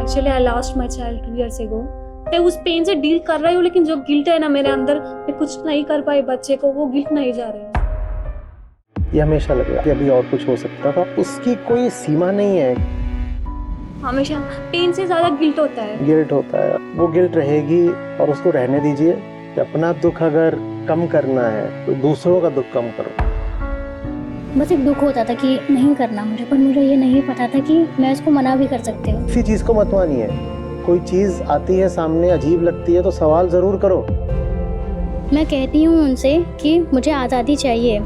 Actually I lost my child 2 years ago। मैं उस pen से डील कर रही हूँ, लेकिन जो गिल्ट है ना मेरे अंदर, मैं कुछ नहीं कर पाई बच्चे को, वो गिल्ट नहीं जा रही है। ये हमेशा लगेगा कि अभी और कुछ हो सकता था, उसकी कोई सीमा नहीं है। हमेशा पेन से ज्यादा गिल्ट होता है। गिल्ट होता है, वो गिल्ट रहेगी और उसको रहने दीजिए कि अपना दुख अगर कम करना है तो दूसरों का दुख कम करो। बस एक दुख होता था कि नहीं करना मुझे, पर मुझे ये नहीं पता था कि मैं उसको मना भी कर सकती हूँ। किसी चीज को मत मानिए। कोई चीज आती है सामने, अजीब लगती है तो सवाल जरूर करो। मैं कहती हूँ उनसे कि मुझे आज़ादी चाहिए।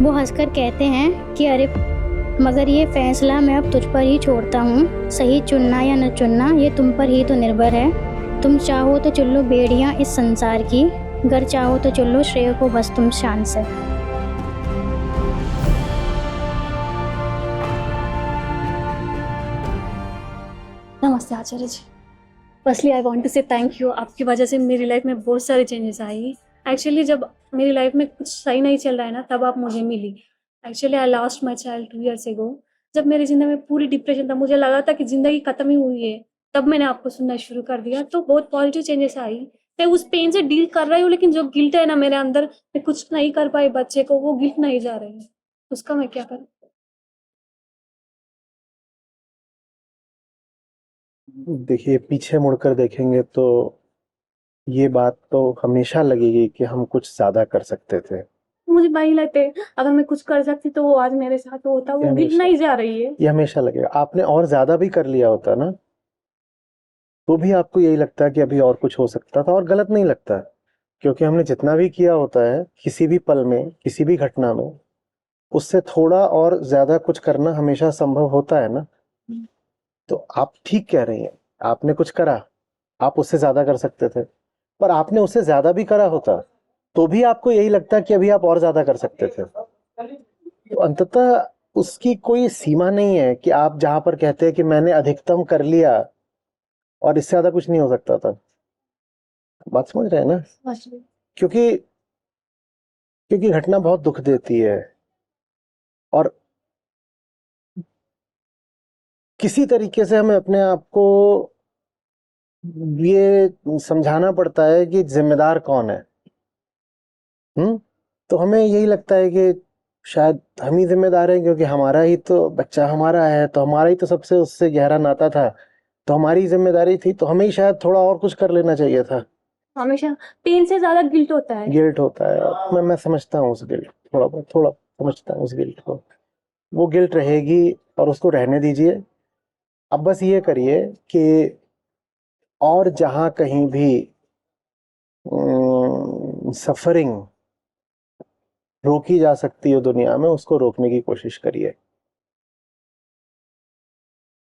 वो हंसकर कहते हैं कि अरे मगर ये फैसला मैं अब तुझ पर ही छोड़ता हूँ। सही चुनना या न चुनना ये तुम पर ही तो निर्भर है। तुम चाहो तो चुन लो बेड़ियाँ इस संसार की, अगर चाहो तो चुन लो श्रेय को बस तुम शान से। नमस्ते आचार्य जी। फर्स्टली आई वांट टू से थैंक यू। आपकी वजह से मेरी लाइफ में बहुत सारे चेंजेस आई। एक्चुअली जब मेरी लाइफ में कुछ सही नहीं चल रहा है ना, तब आप मुझे मिली। Actually I lost my child 2 years ago। जब मेरी जिंदगी में पूरी डिप्रेशन था, मुझे लगा था कि जिंदगी खत्म ही हुई है, तब मैंने आपको सुनना शुरू कर दिया, तो बहुत पॉजिटिव चेंजेस आई। मैं उस पेन से डील कर रही हूँ, लेकिन जो गिल्ट है ना मेरे अंदर, मैं कुछ नहीं कर पाई बच्चे को, वो गिल्ट नहीं जा रही है। उसका मैं क्या करूँ? देखिए, पीछे मुड़कर देखेंगे तो ये बात तो हमेशा लगेगी कि हम कुछ ज्यादा कर सकते थे। मुझे भाई लेते, अगर मैं कुछ कर सकती तो वो आज मेरे साथ होता, वो गिल्ट नहीं जा रही है। ये हमेशा लगेगा। आपने और ज्यादा भी कर लिया होता ना, तो भी आपको यही लगता है कि अभी और कुछ हो सकता था, और गलत नहीं लगता। क्योंकि हमने जितना भी किया होता है किसी भी पल में, किसी भी घटना में, उससे थोड़ा और ज्यादा कुछ करना हमेशा संभव होता है ना। तो आप ठीक कह रही हैं, आपने कुछ करा, आप उससे ज्यादा कर सकते थे, पर आपने उससे ज्यादा भी करा होता तो भी आपको यही लगता कि अभी आप और ज्यादा कर सकते थे। तो अंततः उसकी कोई सीमा नहीं है कि आप जहां पर कहते हैं कि मैंने अधिकतम कर लिया और इससे ज्यादा कुछ नहीं हो सकता था। बात समझ रहे हैं ना? क्योंकि क्योंकि घटना बहुत दुख देती है, और किसी तरीके से हमें अपने आप को ये समझाना पड़ता है कि जिम्मेदार कौन है। तो हमें यही लगता है कि शायद हम ही जिम्मेदार हैं, क्योंकि हमारा ही तो बच्चा हमारा है, तो हमारा ही तो सबसे उससे गहरा नाता था, तो हमारी जिम्मेदारी थी, तो हमें ही शायद थोड़ा और कुछ कर लेना चाहिए था। हमेशा पेन से ज्यादा गिल्ट होता है। गिल्ट होता है। मैं समझता हूँ उस गिल्ट, थोड़ा समझता हूँ उस गिल्ट को। वो गिल्ट रहेगी और उसको रहने दीजिए। अब बस ये करिए कि और जहां कहीं भी सफरिंग रोकी जा सकती है दुनिया में, उसको रोकने की कोशिश करिए।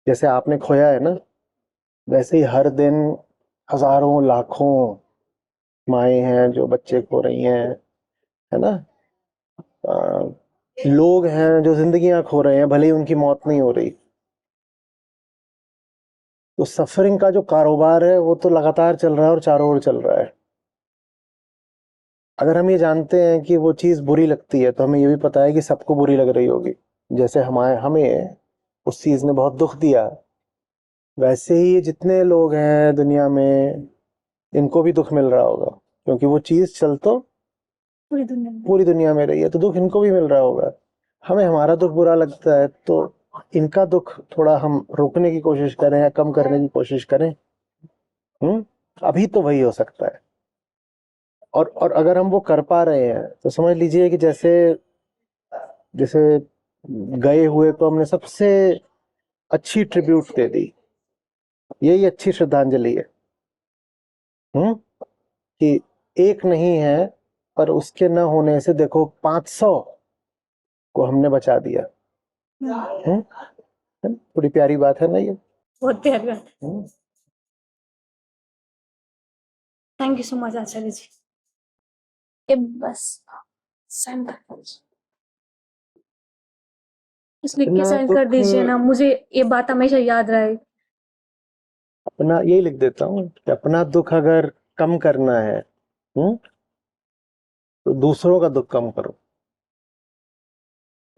जैसे आपने खोया है ना, वैसे ही हर दिन हजारों लाखों माएँ हैं जो बच्चे खो रही हैं, है ना? लोग हैं जो जिंदगियां खो रहे हैं, भले ही उनकी मौत नहीं हो रही। तो सफरिंग का जो कारोबार है वो तो लगातार चल रहा है और चारों ओर चल रहा है। अगर हम ये जानते हैं कि वो चीज़ बुरी लगती है, तो हमें ये भी पता है कि सबको बुरी लग रही होगी। जैसे हमें उस चीज़ ने बहुत दुख दिया, वैसे ही जितने लोग हैं दुनिया में, इनको भी दुख मिल रहा होगा, क्योंकि वो चीज़ चल तो पूरी दुनिया में रही है, तो दुख इनको भी मिल रहा होगा। हमें हमारा दुख बुरा लगता है तो इनका दुख थोड़ा हम रोकने की कोशिश करें या कम करने की कोशिश करें। अभी तो वही हो सकता है। और अगर हम वो कर पा रहे हैं तो समझ लीजिए कि जैसे जैसे गए हुए को हमने सबसे अच्छी ट्रिब्यूट दे दी। यही अच्छी श्रद्धांजलि है। कि एक नहीं है, पर उसके न होने से देखो 500 को हमने बचा दिया। थोड़ी प्यारी बात है ना ये? बहुत प्यारी बात है। हम्म। थैंक यू सो मच आचार्य जी। ये बस साइन कर दीजिए, इस लिख के साइन कर दीजिए ना, मुझे ये बात हमेशा याद रहे। अपना यही लिख देता हूँ कि अपना दुख अगर कम करना है, तो दूसरों का दुख कम करो।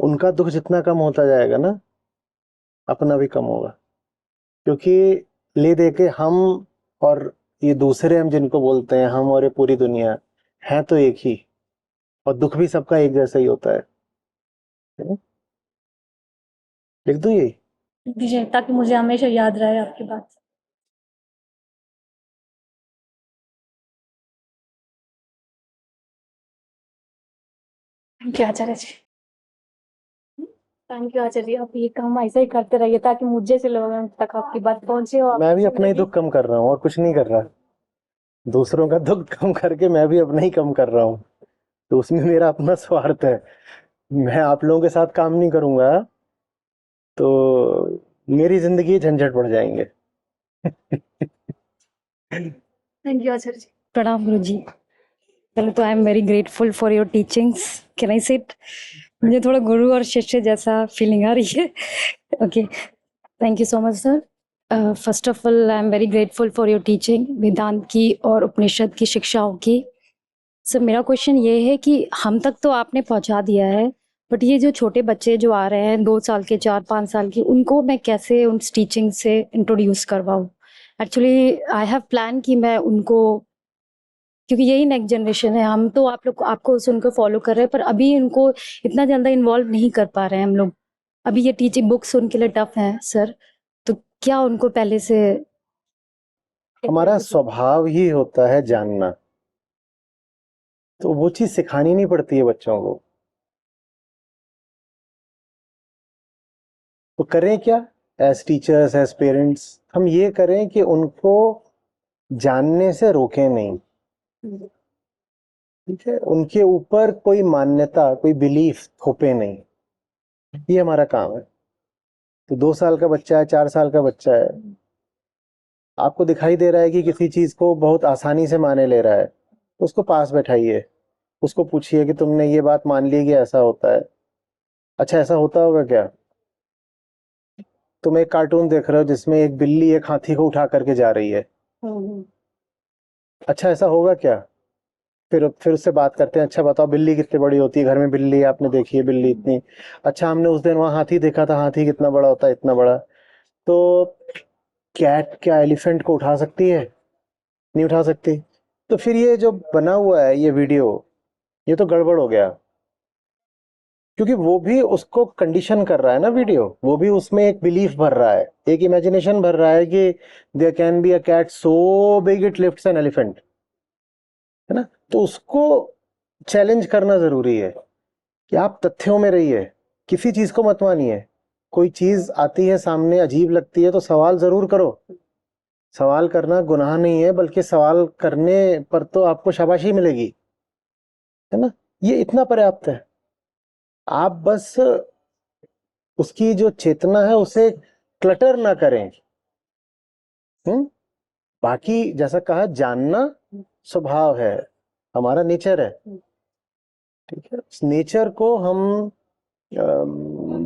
उनका दुख जितना कम होता जाएगा ना, अपना भी कम होगा। क्योंकि ले दे के हम और ये दूसरे हम जिनको बोलते हैं हम और ये पूरी दुनिया है तो एक ही, और दुख भी सबका एक जैसा ही होता है। लिख दूं ये? दीजिए ताकि मुझे हमेशा याद रहे आपकी बात। Thank you Acharya ji. Thank you Acharya ji, आप ये काम ऐसा ही करते रहिए ताकि मुझे से लोगों तक आपकी बात पहुंचे और मैं भी आपकी अपना ही जिंदगी दुख कम कर रहा हूँ और कुछ नहीं कर रहा। दूसरों का दुख कम करके मैं भी अपना ही कम कर रहा हूँ, तो उसमें मेरा अपना स्वार्थ है। मैं आप लोगों के साथ काम नहीं करूंगा तो मेरी जिंदगी झंझट बढ़ जाएंगे। Thank you Acharya ji. Pranam Guruji. पहले तो I am very grateful for your teachings. Can I sit? मुझे थोड़ा गुरु और शिष्य जैसा फीलिंग आ रही है। Okay, thank you so much sir. First of all I am very grateful for your teaching, Vedanta की और उपनिषद की शिक्षाओं की। सर मेरा क्वेश्चन ये है कि हम तक तो आपने पहुंचा दिया है, बट ये जो छोटे बच्चे जो आ रहे हैं 2 साल के, 4-5 साल के, उनको मैं कैसे उन टीचिंग से इंट्रोड्यूस करवाऊँ? एक्चुअली आई हैव प्लान कि मैं उनको, क्योंकि यही नेक्स्ट जनरेशन है, हम तो आप लोग आपको सुनकर फॉलो कर रहे हैं, पर अभी उनको इतना ज़्यादा इन्वॉल्व नहीं कर पा रहे हैं हम लोग। अभी ये टीचिंग बुक्स उनके लिए टफ हैं सर, तो क्या उनको पहले से हमारा स्वभाव ही होता है जानना, तो वो चीज सिखानी नहीं पड़ती है बच्चों को। तो करें क्या एज टीचर्स, एज पेरेंट्स? हम ये करें कि उनको जानने से रोकें नहीं, ठीक है? उनके ऊपर कोई मान्यता, कोई बिलीफ थोपे नहीं, ये हमारा काम है। तो 2 साल का बच्चा है, 4 साल का बच्चा है, आपको दिखाई दे रहा है कि किसी चीज को बहुत आसानी से माने ले रहा है, तो उसको पास बैठाइए, उसको पूछिए कि तुमने ये बात मान ली कि ऐसा होता है। अच्छा, ऐसा होता होगा क्या? तुम एक कार्टून देख रहे हो जिसमें एक बिल्ली एक हाथी को उठा करके जा रही है, अच्छा ऐसा होगा क्या? फिर उससे बात करते हैं, अच्छा बताओ बिल्ली कितनी बड़ी होती है? घर में बिल्ली आपने देखी है, बिल्ली इतनी। अच्छा, हमने उस दिन वहां हाथी देखा था, हाथी कितना बड़ा होता है? इतना बड़ा। तो कैट क्या एलिफेंट को उठा सकती है? नहीं उठा सकती। तो फिर ये जो बना हुआ है ये वीडियो, ये तो गड़बड़ हो गया, क्योंकि वो भी उसको कंडीशन कर रहा है ना वीडियो, वो भी उसमें एक बिलीफ भर रहा है, एक इमेजिनेशन भर रहा है कि there can be a cat so big it lifts an elephant, है ना? तो उसको चैलेंज करना जरूरी है कि आप तथ्यों में रहिए, किसी चीज को मत मानिए। कोई चीज आती है सामने, अजीब लगती है, तो सवाल जरूर करो। सवाल करना गुनाह नहीं है, बल्कि सवाल करने पर तो आपको शाबाशी मिलेगी, है ना? ये इतना पर्याप्त है। आप बस उसकी जो चेतना है उसे क्लटर ना करें। बाकी जैसा कहा, जानना स्वभाव है, हमारा नेचर है, ठीक है? उस नेचर को हम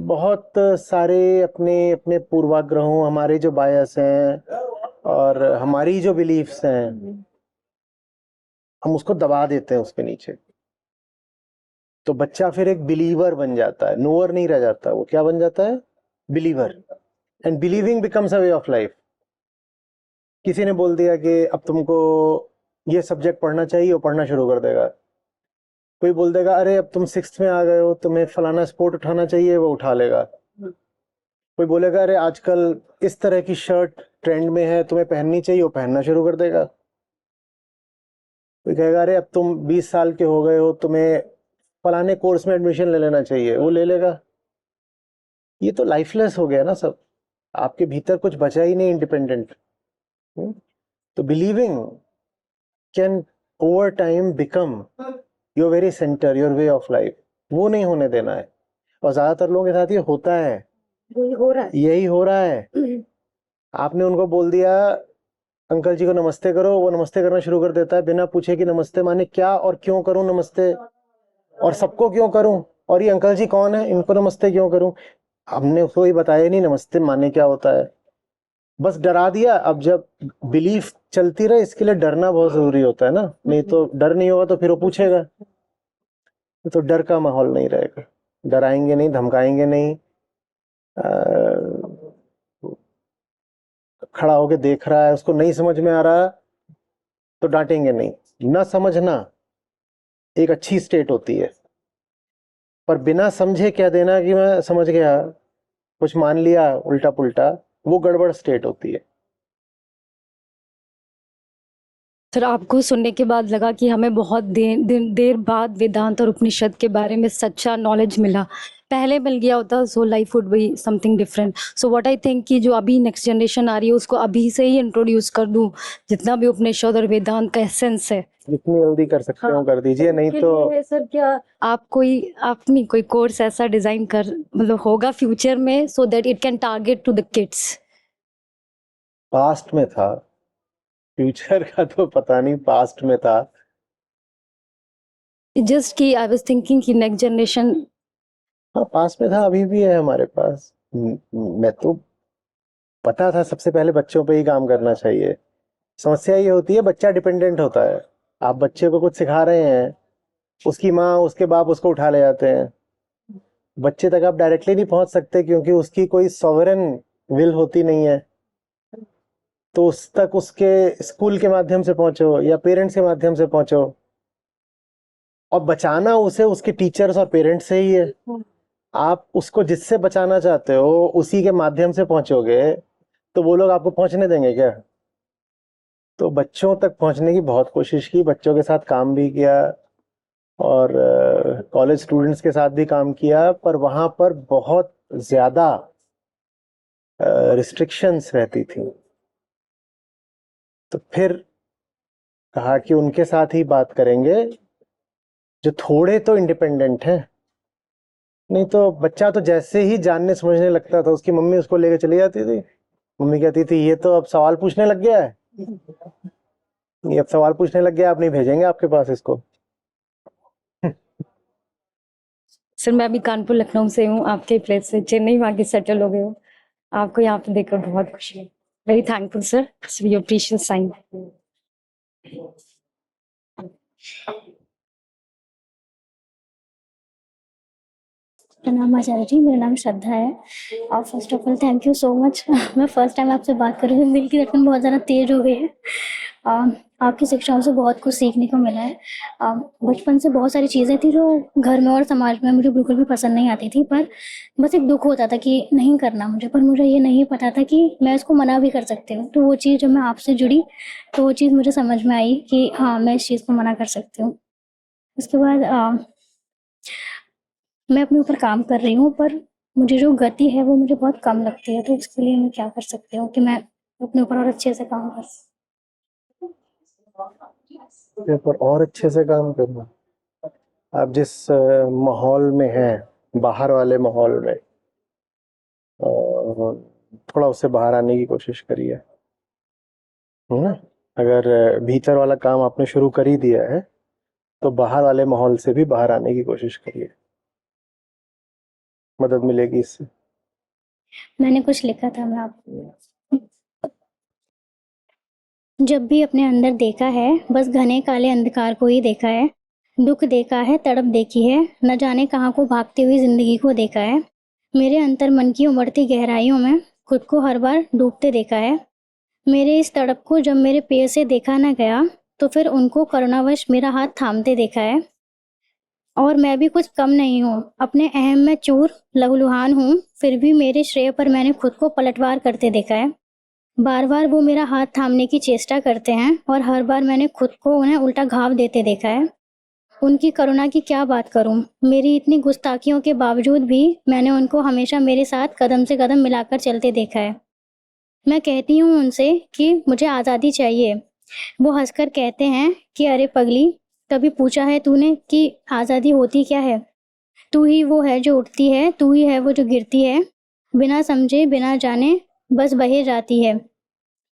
बहुत सारे अपने अपने पूर्वाग्रहों, हमारे जो बायस हैं और हमारी जो बिलीफ्स हैं, हम उसको दबा देते हैं उसके नीचे। तो बच्चा फिर एक बिलीवर बन जाता है, नोअर नहीं रह जाता, वो क्या बन जाता है? Believer. And believing becomes a way of life. किसी ने बोल दिया कि अब तुमको ये सब्जेक्ट पढ़ना चाहिए, वो पढ़ना शुरू कर देगा। कोई बोल देगा अरे अब तुम 6th में आ गए हो, तुम्हें फलाना स्पोर्ट उठाना चाहिए, वो उठा लेगा। कोई बोलेगा अरे आजकल इस तरह की शर्ट ट्रेंड में है, तुम्हें पहननी चाहिए, वो पहनना शुरू कर देगा। कोई कहेगा अरे अब तुम 20 साल के हो गए हो, तुम्हें फलाने कोर्स में एडमिशन ले लेना चाहिए, वो ले लेगा। ये तो लाइफलेस हो गया ना सब, आपके भीतर कुछ बचा ही नहीं इंडिपेंडेंट। तो believing can over time become your very centre, your way of life. वो नहीं होने देना है, और ज्यादातर लोगों के साथ ये होता है, यही हो रहा है। आपने उनको बोल दिया अंकल जी को नमस्ते करो, वो नमस्ते करना शुरू कर देता है बिना पूछे कि नमस्ते माने क्या और क्यों करूं नमस्ते, और सबको क्यों करूं, और ये अंकल जी कौन है, इनको नमस्ते क्यों करूं? हमने उसको ही बताया नहीं नमस्ते माने क्या होता है, बस डरा दिया। अब जब बिलीफ चलती रहे, इसके लिए डरना बहुत जरूरी होता है ना, नहीं तो डर नहीं होगा तो फिर वो पूछेगा, तो डर का माहौल नहीं रहेगा। डराएंगे नहीं, धमकाएंगे नहीं, खड़ा होके देख रहा है, उसको नहीं समझ में आ रहा तो डांटेंगे नहीं। न समझना एक अच्छी स्टेट होती है, पर बिना समझे कह देना कि मैं समझ गया, कुछ मान लिया उल्टा पुल्टा, वो गड़बड़ स्टेट होती है। सर आपको सुनने के बाद लगा कि हमें बहुत देर बाद वेदांत और उपनिषद के बारे में सच्चा नॉलेज मिला। पहले मिल गया होता so life would be something different. So what I think कि जो अभी नेक्स्ट जनरेशन आ रही है उसको अभी से ही इंट्रोड्यूस कर दूं जितना भी उपनिषद और वेदांत का एसेंस है। जितनी जल्दी कर सकते हो कर दीजिए, नहीं तो सर क्या आप कोई कोर्स ऐसा डिजाइन कर मतलब होगा फ्यूचर में so that it can target to the kids? Past में था, फ्यूचर का तो पता नहीं, पास्ट में था। जस्ट कि आई वाज थिंकिंग कि नेक्स्ट जनरेशन। हाँ पास्ट में था, अभी भी है हमारे पास। मैं तो पता था सबसे पहले बच्चों पे ही काम करना चाहिए। समस्या ये होती है बच्चा डिपेंडेंट होता है, आप बच्चे को कुछ सिखा रहे हैं, उसकी माँ उसके बाप उसको उठा ले जाते हैं। बच्चे तक आप डायरेक्टली नहीं पहुंच सकते क्योंकि उसकी कोई सॉवरेन विल होती नहीं है, तो उस तक उसके स्कूल के माध्यम से पहुंचो या पेरेंट्स के माध्यम से पहुंचो, और बचाना उसे उसके टीचर्स और पेरेंट्स से ही है। आप उसको जिससे बचाना चाहते हो उसी के माध्यम से पहुंचोगे तो वो लोग आपको पहुंचने देंगे क्या? तो बच्चों तक पहुंचने की बहुत कोशिश की, बच्चों के साथ काम भी किया और कॉलेज स्टूडेंट्स के साथ भी काम किया, पर वहां पर बहुत ज्यादा रिस्ट्रिक्शंस रहती थी। तो फिर कहा कि उनके साथ ही बात करेंगे जो थोड़े तो इंडिपेंडेंट हैं। नहीं तो बच्चा तो जैसे ही जानने समझने लगता था उसकी मम्मी उसको लेके चली जाती थी। मम्मी कहती थी ये तो अब सवाल पूछने लग गया है, ये अब सवाल पूछने लग गया, आप नहीं भेजेंगे आपके पास इसको। सर मैं अभी कानपुर लखनऊ से हूँ, आपके प्लेस से चेन्नई वहाँ के सेटल हो गए हो। आपको यहाँ पे देखकर बहुत खुशी है। Very thankful sir your precious sign. प्रणाम आचार्य जी, मेरा नाम श्रद्धा है और first of all thank you so much. मैं फर्स्ट टाइम आपसे बात कर रही हूँ, दिल की धड़कन बहुत ज़्यादा तेज हो गई है। आपकी शिक्षाओं से बहुत कुछ सीखने को मिला है। बचपन से बहुत सारी चीज़ें थी जो घर में और समाज में मुझे बिल्कुल भी पसंद नहीं आती थी, पर बस एक दुख होता था कि नहीं करना मुझे, पर मुझे ये नहीं पता था कि मैं इसको मना भी कर सकती हूँ। तो वो चीज़ जब मैं आपसे जुड़ी तो वो चीज़ मुझे समझ में आई कि हाँ मैं इस चीज़ को मना कर सकती हूँ। उसके बाद मैं अपने ऊपर काम कर रही हूँ, पर मुझे जो गति है वो मुझे बहुत कम लगती है। तो इसके लिए मैं क्या कर सकती हूँ कि मैं अपने ऊपर और अच्छे से काम कर सकूँ? अपने ऊपर और अच्छे से काम करना, आप जिस माहौल में हैं, बाहर वाले माहौल में, थोड़ा उससे बाहर आने की कोशिश करिए, है ना। अगर भीतर वाला काम आपने शुरू कर ही दिया है तो बाहर वाले माहौल से भी बाहर आने की कोशिश करिए, मदद मिलेगी इससे। मैंने कुछ लिखा था, मैं आपको जब भी अपने अंदर देखा है बस घने काले अंधकार को ही देखा है, दुख देखा है, तड़प देखी है, न जाने कहाँ को भागती हुई जिंदगी को देखा है, मेरे अंतर मन की उमड़ती गहराइयों में खुद को हर बार डूबते देखा है। मेरे इस तड़प को जब मेरे पैर से देखा न गया तो फिर उनको करुणावश मेरा हाथ थामते देखा है। और मैं भी कुछ कम नहीं हूँ, अपने अहम में चूर लहूलुहान हूँ, फिर भी मेरे श्रेय पर मैंने खुद को पलटवार करते देखा है। बार बार वो मेरा हाथ थामने की चेष्टा करते हैं और हर बार मैंने खुद को उन्हें उल्टा घाव देते देखा है। उनकी करुणा की क्या बात करूं, मेरी इतनी गुस्ताखियों के बावजूद भी मैंने उनको हमेशा मेरे साथ कदम से कदम मिलाकर चलते देखा है। मैं कहती हूँ उनसे कि मुझे आज़ादी चाहिए। वो हंसकर कहते हैं कि अरे पगली, कभी पूछा है तूने कि आज़ादी होती क्या है? तू ही वो है जो उठती है, तू ही है वो जो गिरती है, बिना समझे बिना जाने बस बहे जाती है।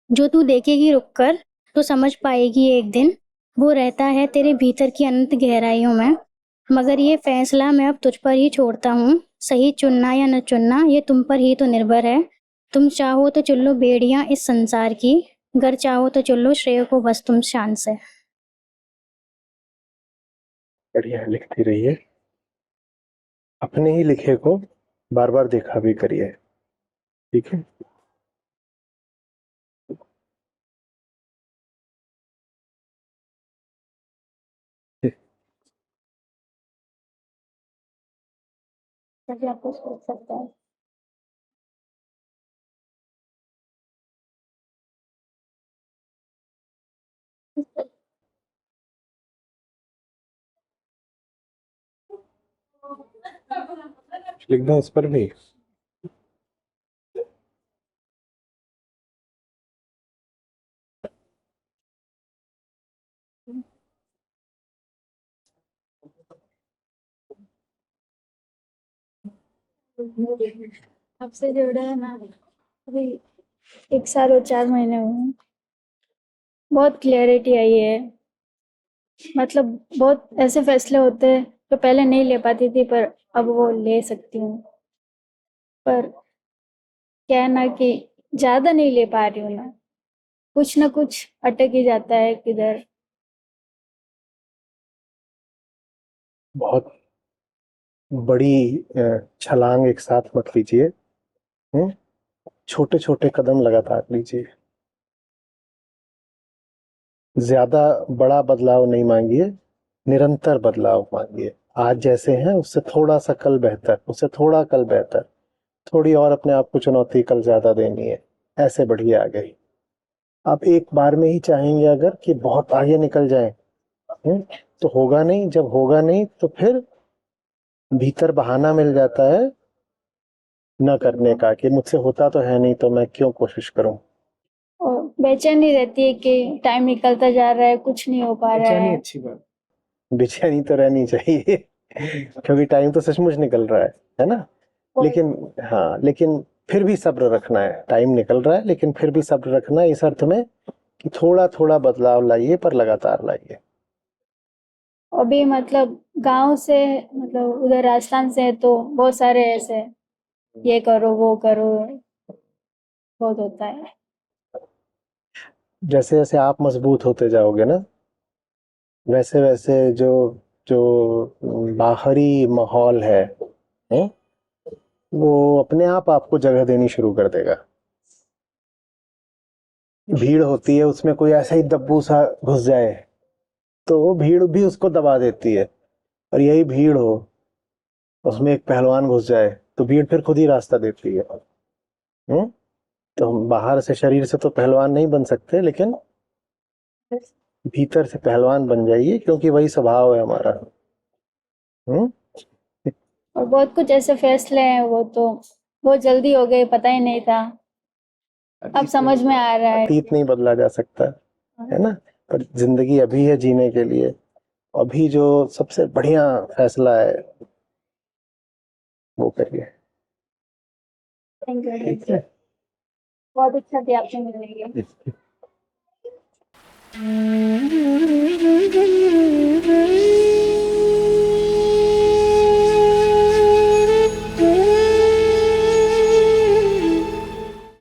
जो तू देखेगी रुक कर तो समझ पाएगी एक दिन, वो रहता है तेरे भीतर की अनंत गहराइयों में। मगर ये फैसला मैं अब तुझ पर ही छोड़ता हूँ, सही चुनना या न चुनना ये तुम पर ही तो निर्भर है। तुम चाहो तो चुन लो बेड़ियां इस संसार की, गर चाहो तो चुन लो श्रेय को बस तुम शान से। बढ़िया, लिखती रहिए, अपने ही लिखे को बार बार देखा भी करिए, ठीक है। तभी आपको सोच सकता है। लिख दो इस पर भी। आपसे जुड़ा है ना अभी 1 साल और 4 महीने हुए हैं। बहुत क्लैरिटी आई है। मतलब बहुत ऐसे फैसले होते हैं जो पहले नहीं ले पाती थी, पर अब वो ले सकती हूँ। पर क्या है ना कि ज़्यादा नहीं ले पा रही हूँ मैं। कुछ ना कुछ अटक ही जाता है किधर। बहुत बड़ी छलांग एक साथ मत लीजिए। छोटे छोटे कदम लगातार लीजिए। ज्यादा बड़ा बदलाव नहीं मांगिए, निरंतर बदलाव मांगिए। आज जैसे हैं उससे थोड़ा सा कल बेहतर, उससे थोड़ा कल बेहतर, थोड़ी और अपने आप को चुनौती कल ज्यादा देनी है, ऐसे बढ़िए आगे। आप एक बार में ही चाहेंगे अगर कि बहुत आगे निकल जाएं, तो होगा नहीं। जब होगा नहीं तो फिर भीतर बहाना मिल जाता है न करने का, कि मुझसे होता तो है नहीं तो मैं क्यों कोशिश करूं। और बेचैनी रहती है कि टाइम निकलता जा रहा है, कुछ नहीं हो पा रहा बेचैनी है। अच्छी बात, बेचैनी तो रहनी चाहिए क्योंकि टाइम तो सचमुच निकल रहा है ना। लेकिन हाँ, लेकिन फिर भी सब्र रखना है। टाइम निकल रहा है लेकिन फिर भी सब्र रखना है, इस अर्थ में कि थोड़ा थोड़ा बदलाव लाइए पर लगातार लाइए। अभी मतलब गांव से, मतलब उधर राजस्थान से है, तो बहुत सारे ऐसे ये करो वो करो बहुत होता है। जैसे जैसे आप मजबूत होते जाओगे ना, वैसे वैसे जो जो बाहरी माहौल है, वो अपने आप आपको जगह देनी शुरू कर देगा। भीड़ होती है, उसमें कोई ऐसा ही दब्बू सा घुस जाए तो वो भीड़ भी उसको दबा देती है। और यही भीड़ हो, उसमें एक पहलवान घुस जाए तो भीड़ फिर खुद ही रास्ता देती है। तो हम बाहर से, शरीर से तो पहलवान नहीं बन सकते, लेकिन भीतर से पहलवान बन जाइए, क्योंकि वही स्वभाव है हमारा। हम्म और बहुत कुछ ऐसे फैसले हैं वो तो बहुत जल्दी हो गए, पता ही नहीं था। अब समझ में आ रहा है। अतीत नहीं बदला जा सकता, है ना। पर जिंदगी अभी है जीने के लिए। अभी जो सबसे बढ़िया फैसला है वो करिए। Thank you. ठीक है। बहुत अच्छा थी आपसे मिलने के लिए।